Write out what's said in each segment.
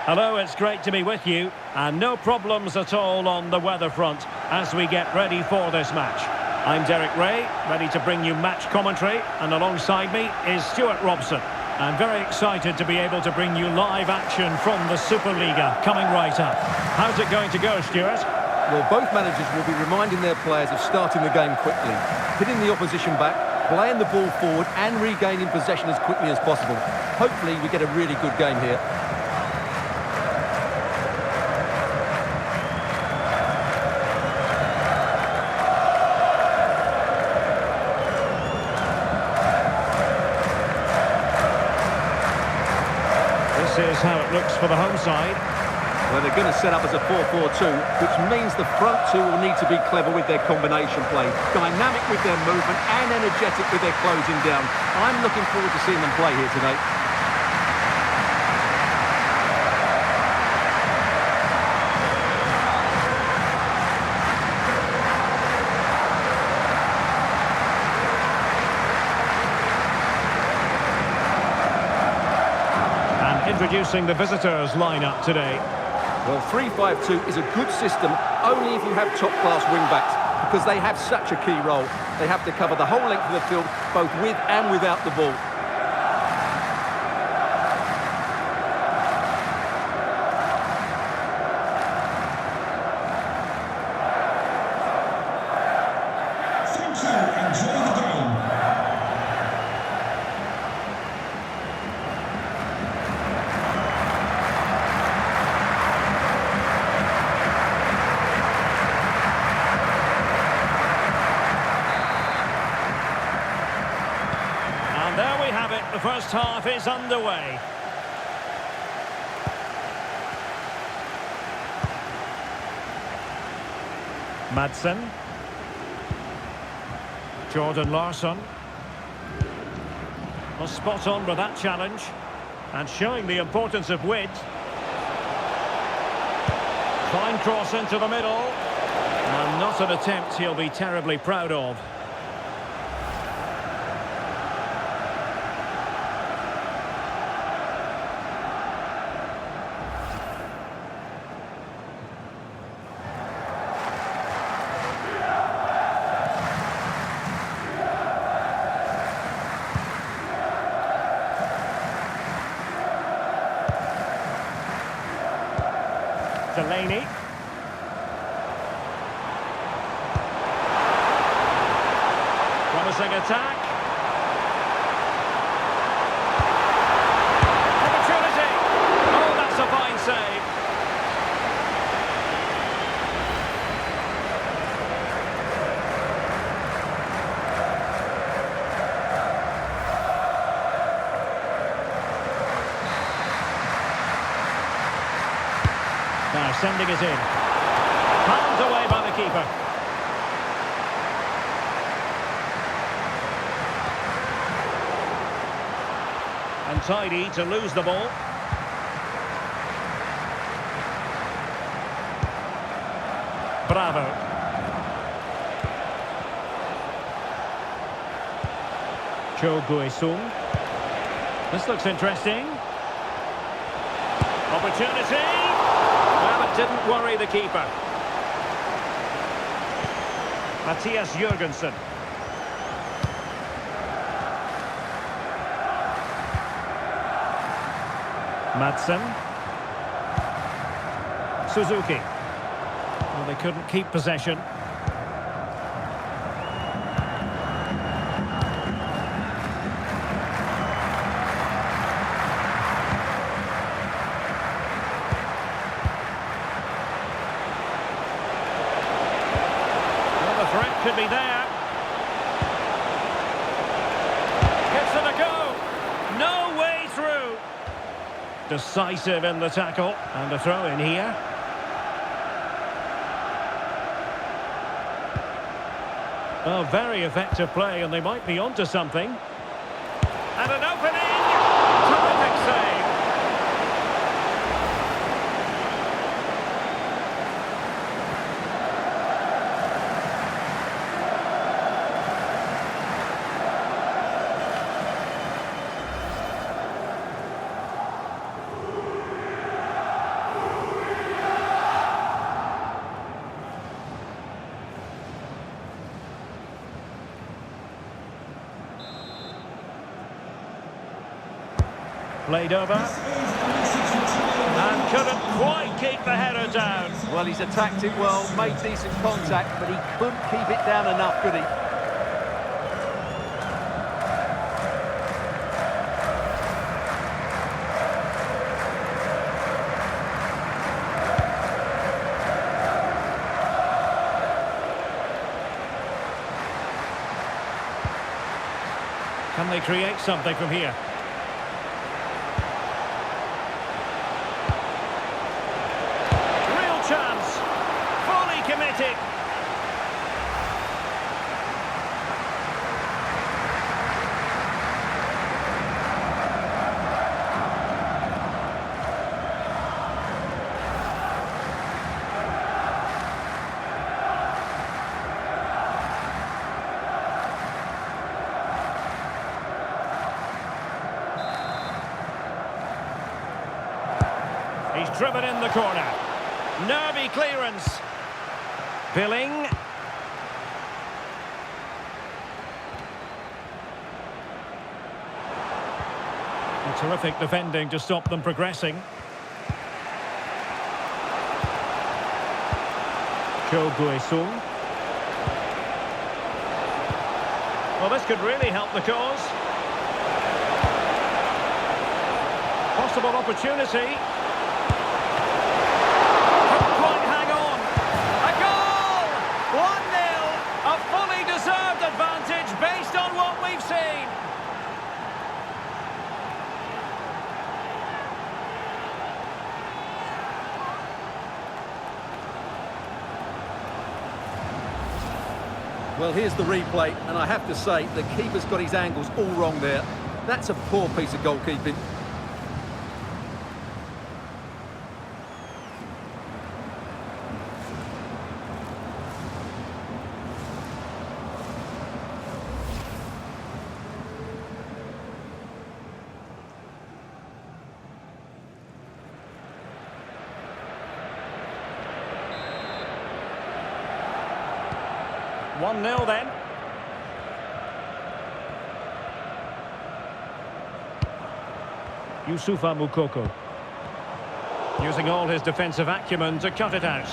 Hello, it's great to be with you, and no problems at all on the weather front as we get ready for this match. I'm Derek Ray, ready to bring you match commentary, and alongside me is Stuart Robson. I'm very excited to be able to bring you live action from the Superliga coming right up. How's it going to go, Stuart? Well, both managers will be reminding their players of starting the game quickly, hitting the opposition back, playing the ball forward and regaining possession as quickly as possible. Hopefully we get a really good game here. This is how it looks for the home side. Well, they're going to set up as a 4-4-2, which means the front two will need to be clever with their combination play, dynamic with their movement and energetic with their closing down. I'm looking forward to seeing them play here today. Introducing the visitors lineup today. Well, 3-5-2 is a good system only if you have top-class wing-backs, because they have such a key role. They have to cover the whole length of the field, both with and without the ball. There we have it, the first half is underway. Madsen. Jordan Larsson. Well, spot on with that challenge. And showing the importance of width. Fine cross into the middle. And not an attempt he'll be terribly proud of. Delaney. Promising attack. Opportunity. Oh, that's a fine save. Now sending it in. Palmed away by the keeper. Untidy to lose the ball. Bravo. Cho Guesung. This looks interesting. Opportunity. Well, it didn't worry the keeper. Mathias Jurgensen. Madsen. Suzuki. Well, they couldn't keep possession. Threat could be there. Gives it a go. No way through. Decisive in the tackle. And a throw in here. Oh, very effective play, and they might be onto something. And an opening. Terrific save. Played over. And couldn't quite keep the header down. Well, he's attacked it well, made decent contact, but he couldn't keep it down enough, could he? Can they create something from here? Real chance. Fully committed. He's driven in the corner. Nervy clearance. Billing. And terrific defending to stop them progressing. Cho Guesung. Well, this could really help the cause. Possible opportunity. Based on what we've seen. Well, here's the replay, and I have to say, the keeper's got his angles all wrong there. That's a poor piece of goalkeeping. One 0 then. Youssoufa Moukoko. Using all his defensive acumen to cut it out.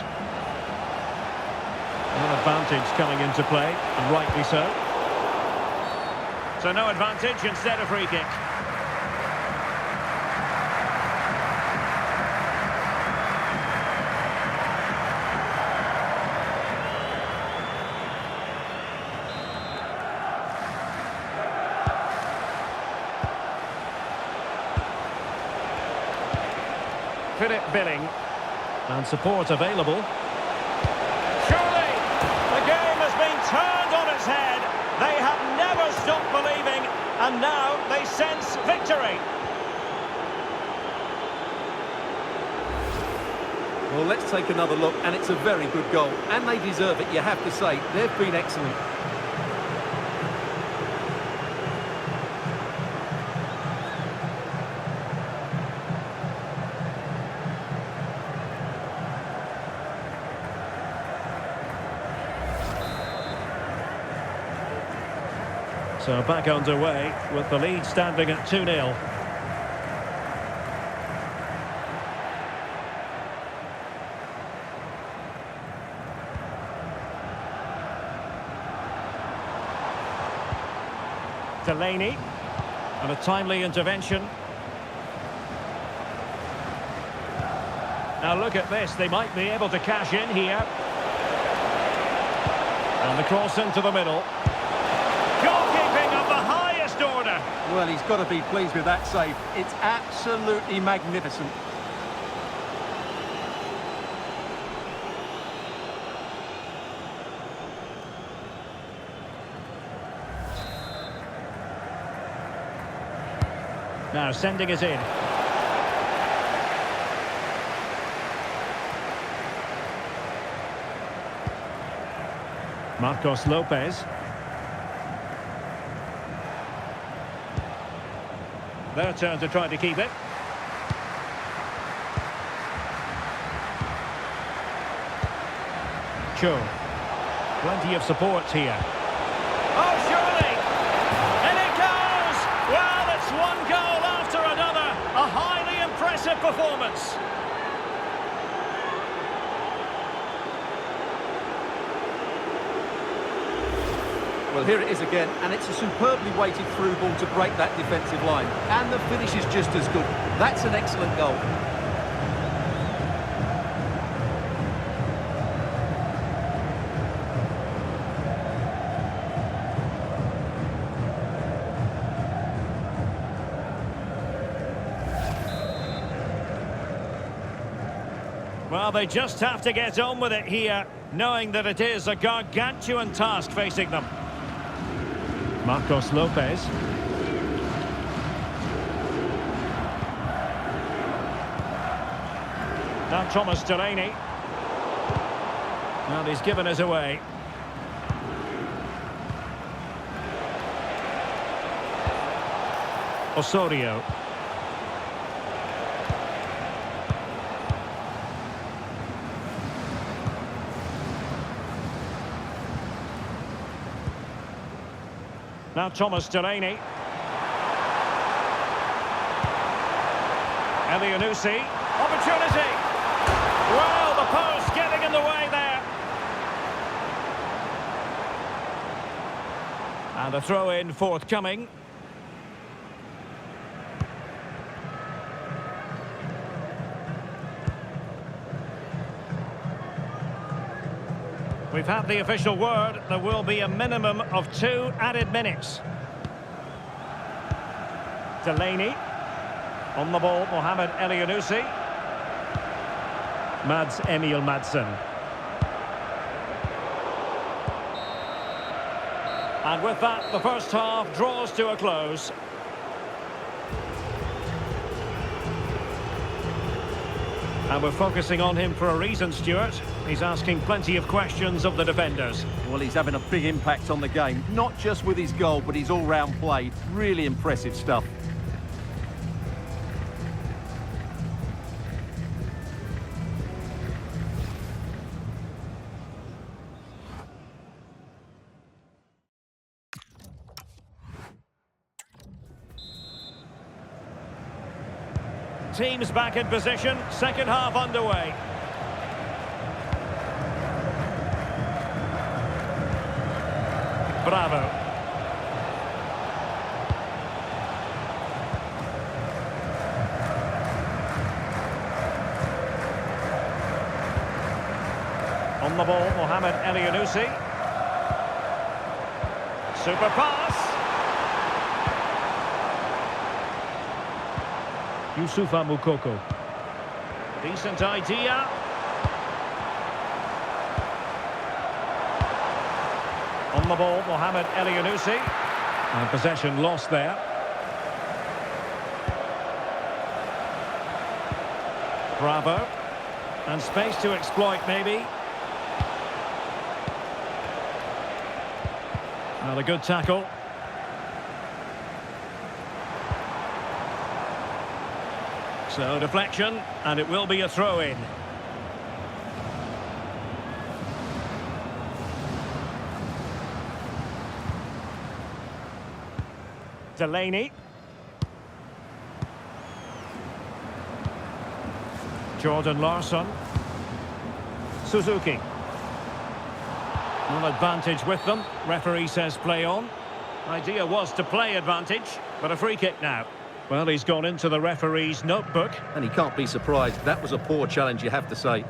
An advantage coming into play, and rightly so. So no advantage, instead a free kick. Philip Billing, and support available. Surely the game has been turned on its head. They have never stopped believing, and now they sense victory. Well, let's take another look, and it's a very good goal, and they deserve it, you have to say. They've been excellent. So back underway with the lead standing at 2-0. Delaney, and a timely intervention. Now look at this, they might be able to cash in here. And the cross into the middle. Well, he's got to be pleased with that save. It's absolutely magnificent. Now sending it in. Marcos Lopez. Their turn to try to keep it. Cho. Plenty of support here. Oh, surely! And it goes! Well, it's one goal after another. impressive performance. Well, here it is again, and it's a superbly weighted through ball to break that defensive line. And the finish is just as good. That's an excellent goal. Well, they just have to get on with it here, knowing that it is a gargantuan task facing them. Marcos Lopez. Now Thomas Delaney. And he's given us away. Osorio. Now Thomas Delaney. Elyounoussi. Opportunity. Well, the post getting in the way there. And a throw-in forthcoming. We've had the official word. There will be a minimum of 2 added minutes. Delaney. On the ball, Mohamed Elyounoussi. Mads Emil Madsen. And with that, the first half draws to a close. And we're focusing on him for a reason, Stuart. He's asking plenty of questions of the defenders. Well, he's having a big impact on the game, not just with his goal, but his all-round play. Really impressive stuff. Teams back in position, second half underway. Bravo. On the ball, Mohamed Elyounoussi. Super pass. Youssoufa Moukoko. Decent idea. On the ball, Mohamed Elyounoussi. And possession lost there. Bravo. And space to exploit, maybe. Well, a good tackle. So, deflection, and it will be a throw-in. Delaney. Jordan Larsson. Suzuki. No advantage with them. Referee says play on. Idea was to play advantage, but a free kick now. Well, he's gone into the referee's notebook. And he can't be surprised. That was a poor challenge, you have to say.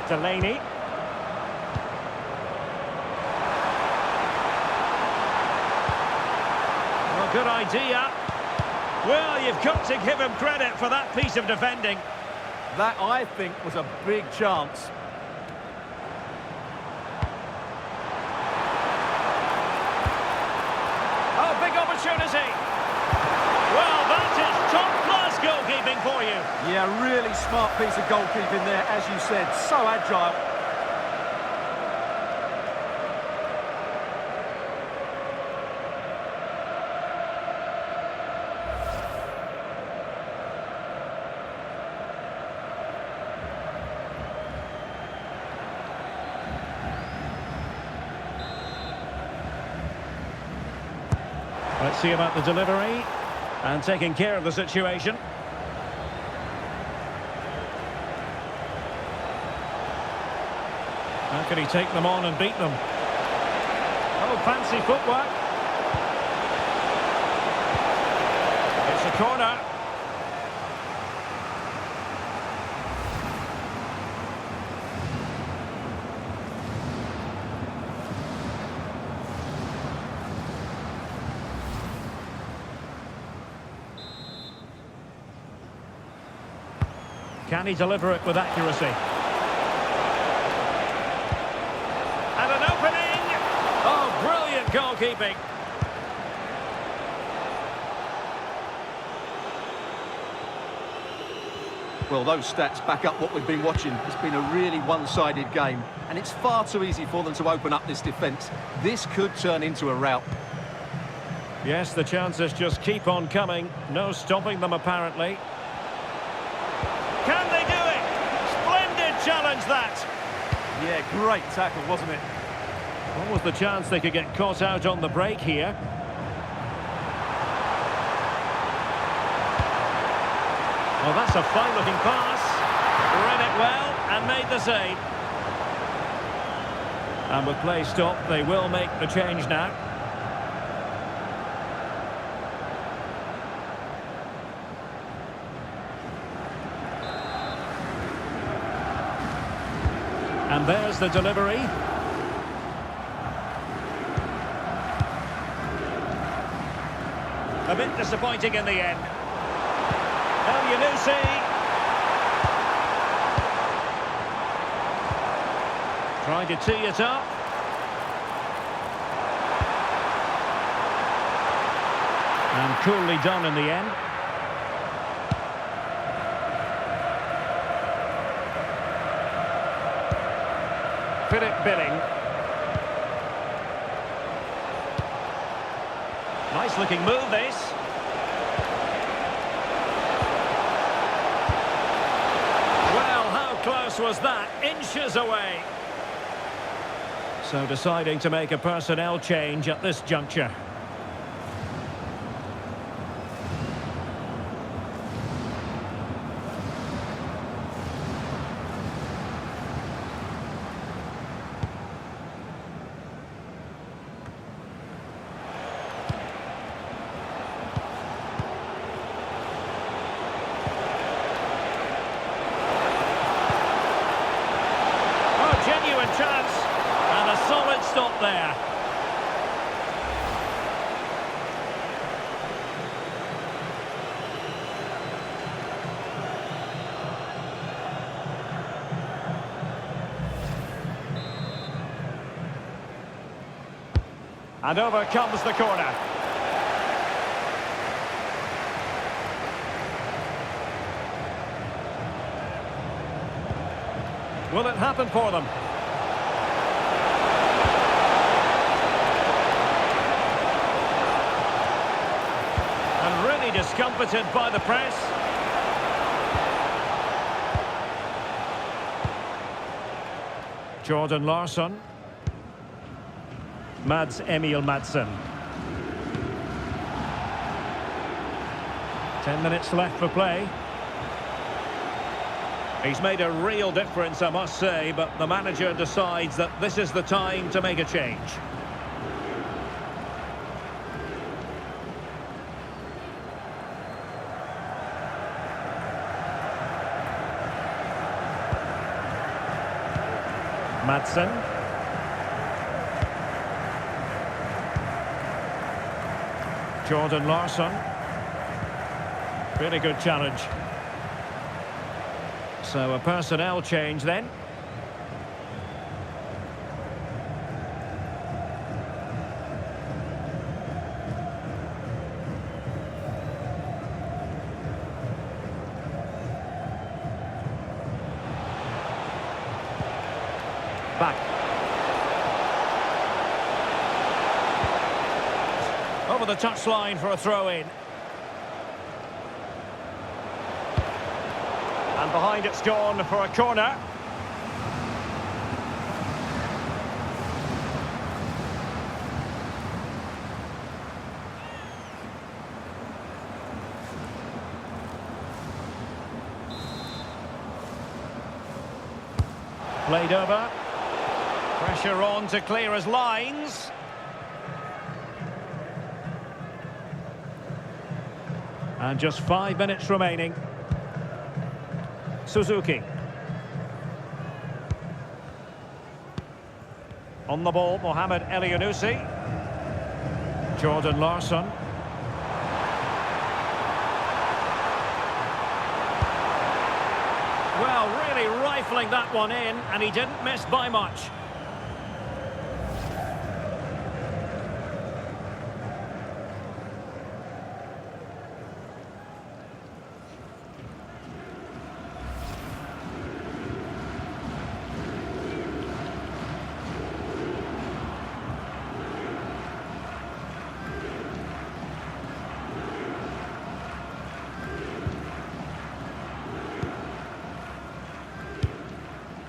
Delaney. Well, good idea. Well, you've got to give him credit for that piece of defending. That, I think, was a big chance. Oh, big opportunity. Well, that is top-class goalkeeping for you. Yeah, really smart piece of goalkeeping there, as you said. So agile. Let's see about the delivery. And taking care of the situation. How can he take them on and beat them? Oh, fancy footwork. It's a corner. Can he deliver it with accuracy? And an opening! Oh, brilliant goalkeeping! Well, those stats back up what we've been watching. It's been a really one-sided game, and it's far too easy for them to open up this defence. This could turn into a rout. Yes, the chances just keep on coming. No stopping them, apparently. Can they do it? Splendid challenge, that! Yeah, great tackle, wasn't it? What was the chance they could get caught out on the break here? Well, that's a fine-looking pass. Read it well and made the save. And with play stopped, they will make the change now. And there's the delivery. A bit disappointing in the end. El Yunusi. Trying to tee it up. And coolly done in the end. Philip Billing. Nice looking move, this. Well, how close was that? Inches away. So deciding to make a personnel change at this juncture. Chance and a solid stop there. And over comes the corner. Will it happen for them? Discomfited by the press. Jordan Larsson. Mads Emil Madsen. 10 minutes left for play. He's made a real difference, I must say, but the manager decides that this is the time to make a change. Madsen. Jordan Larsson. Really good challenge. So a personnel change then. Back. Over the touchline for a throw-in. And behind it's gone for a corner. Played over. Pressure on to clear his lines. And just 5 minutes remaining. Suzuki. On the ball, Mohamed Elyounoussi. Jordan Larsson. Well, really rifling that one in, and he didn't miss by much.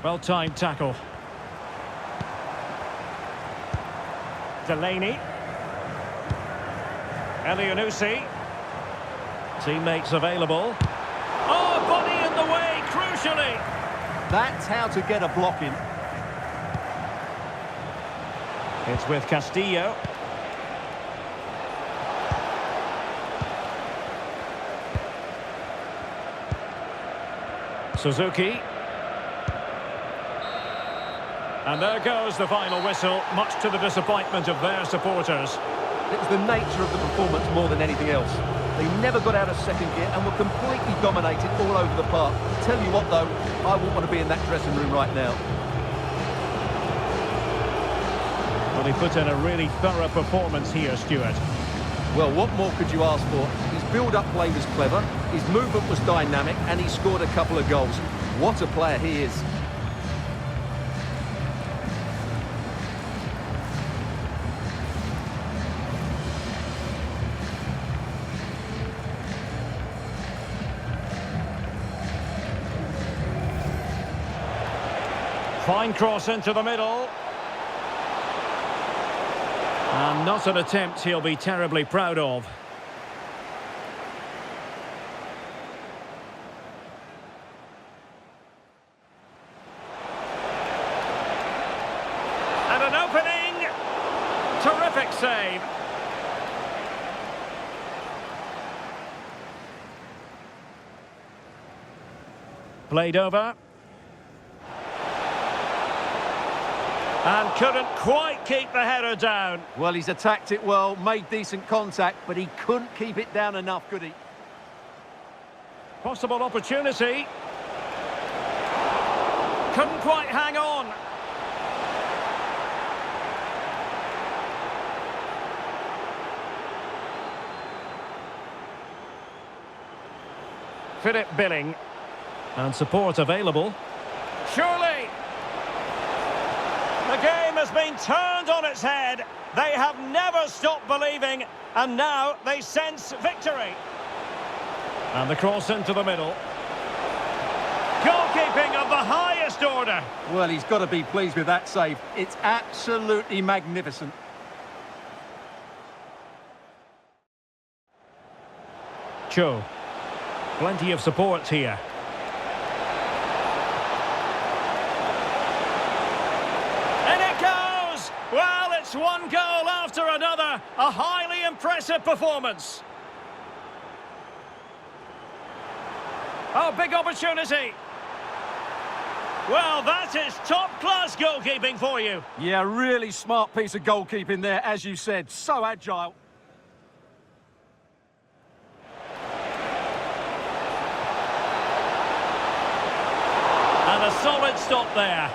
Well-timed tackle. Delaney. Elyounoussi. Teammates available. Oh, body in the way, crucially. That's how to get a block in. It's with Castillo. Suzuki. And there goes the final whistle, much to the disappointment of their supporters. It was the nature of the performance more than anything else. They never got out of second gear and were completely dominated all over the park. Tell you what, though, I wouldn't want to be in that dressing room right now. Well, he put in a really thorough performance here, Stuart. Well, what more could you ask for? His build-up play was clever, his movement was dynamic, and he scored a couple of goals. What a player he is. Fine cross into the middle. And not an attempt he'll be terribly proud of. And an opening. Terrific save. Played over. And couldn't quite keep the header down. Well, he's attacked it well, made decent contact, but he couldn't keep it down enough, could he? Possible opportunity. Couldn't quite hang on. Philip Billing. And support available. Surely! The game has been turned on its head. They have never stopped believing, and now they sense victory. And the cross into the middle. Goalkeeping of the highest order. Well, he's got to be pleased with that save. It's absolutely magnificent. Cho. Plenty of support here. Well, it's one goal after another. A highly impressive performance. Oh, big opportunity. Well, that is top-class goalkeeping for you. Yeah, really smart piece of goalkeeping there, as you said. So agile. And a solid stop there.